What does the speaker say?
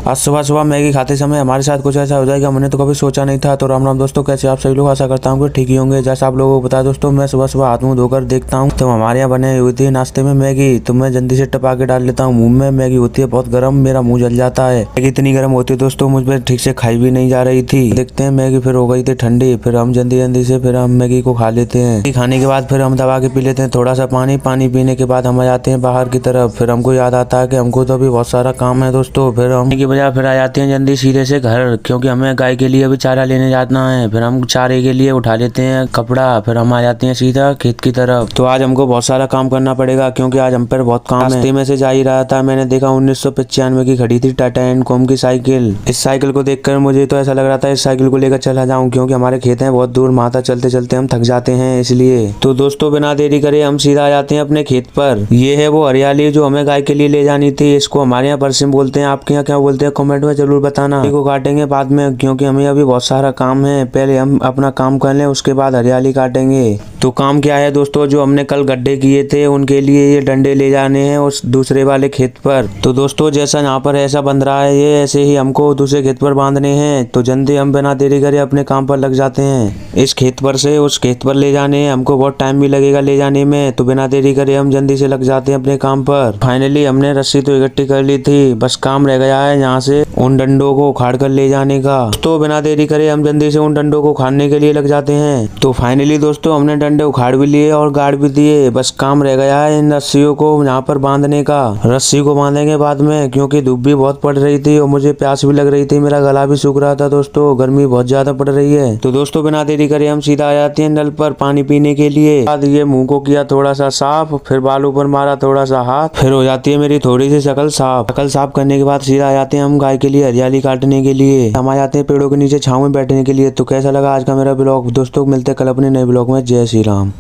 आज सुबह सुबह मैगी खाते समय हमारे साथ कुछ ऐसा हो जाएगा मैंने तो कभी सोचा नहीं था। तो राम राम दोस्तों, कैसे आप सभी लोग? आशा करता हूँ कि ठीक ही होंगे। जैसा आप लोगों को पता है दोस्तों, मैं सुबह सुबह हाथ मुंह धोकर देखता हूँ तो हमारे यहाँ बने हुई थी नाश्ते में मैगी। तो मैं जल्दी से टपा के डाल लेता हूँ मुंह में। मैगी होती है बहुत गर्म, मेरा मुंह जल जाता है। मैगी इतनी गर्म होती है दोस्तों, मुझ पर ठीक से खाई भी नहीं जा रही थी। देखते हैं मैगी फिर हो गई थी ठंडी। फिर हम जल्दी से फिर हम मैगी को खा लेते हैं। मैगी खाने के बाद फिर हम दबा के पी लेते हैं थोड़ा सा पानी। पानी पीने के बाद हम आ जाते हैं बाहर की तरफ। फिर हमको याद आता है कि हमको तो अभी बहुत सारा काम है दोस्तों। फिर हम की बजाय फिर आ जाते हैं जल्दी सीधे से घर, क्योंकि हमें गाय के लिए अभी चारा लेने जाना है। फिर हम चारे के लिए उठा लेते हैं कपड़ा। फिर हम आ जाते हैं सीधा खेत की तरफ। तो आज हमको बहुत सारा काम करना पड़ेगा, क्योंकि आज हम पर बहुत काम है। रास्ते में से जा ही रहा था, मैंने देखा 1995 की खड़ी थी टाटा एंड कॉम की साइकिल। इस साइकिल को देखकर मुझे तो ऐसा लग रहा था इस साइकिल को लेकर चला जाऊं, क्योंकि हमारे खेत हैं बहुत दूर। माता चलते चलते हम थक जाते हैं इसलिए। तो दोस्तों बिना देरी करे हम सीधा आ जाते हैं अपने खेत पर। ये है वो हरियाली जो हमें गाय के लिए ले जानी थी। इसको हमारे यहाँ परसिम बोलते हैं, आपके यहाँ क्या बोलते हैं कमेंट में जरूर बताना। को काटेंगे बाद में, क्योंकि हमें अभी बहुत सारा काम है। पहले हम अपना काम कर लें, उसके बाद हरियाली काटेंगे। तो काम क्या है दोस्तों, जो हमने कल गड्ढे किए थे उनके लिए ये डंडे ले जाने हैं उस दूसरे वाले खेत पर। तो दोस्तों जैसा यहाँ पर ऐसा बंध रहा है ये, ऐसे ही हमको दूसरे खेत पर बांधने हैं। तो जल्दी हम बिना देरी करे अपने काम पर लग जाते हैं। इस खेत पर से उस खेत पर ले जाने हैं, हमको बहुत टाइम भी लगेगा ले जाने में। तो बिना देरी करे हम जल्दी से लग जाते हैं अपने काम पर। फाइनली हमने रस्सी तो इकट्ठी कर ली थी, बस काम रह गया है यहाँ से उन डंडों को उखाड़ कर ले जाने का। तो बिना देरी करे हम जल्दी से उन डंडों को उखाड़ने के लिए लग जाते हैं। तो फाइनली दोस्तों हमने डंडे उखाड़ भी लिए और गाड़ भी दिए। बस काम रह गया है इन रस्सियों को यहाँ पर बांधने का। रस्सी को बांधेंगे बाद में, क्योंकि धूप भी बहुत पड़ रही थी और मुझे प्यास भी लग रही थी। मेरा गला भी सूख रहा था दोस्तों, गर्मी बहुत ज्यादा पड़ रही है। तो दोस्तों बिना देरी करे हम सीधा आ जाते हैं नल पर पानी पीने के लिए। बाद ये मुंह को किया थोड़ा सा साफ, फिर बालों पर मारा थोड़ा सा हाथ, फिर हो जाती है मेरी थोड़ी सी शकल साफ। शकल साफ करने के बाद सीधा आ जाते हैं हम गाय के लिए हरियाली काटने के लिए। हम आ जाते हैं पेड़ों के नीचे छांव में बैठने के लिए। तो कैसा लगा आज का मेरा ब्लॉग दोस्तों? मिलते कल अपने नए ब्लॉग में। जय श्री राम।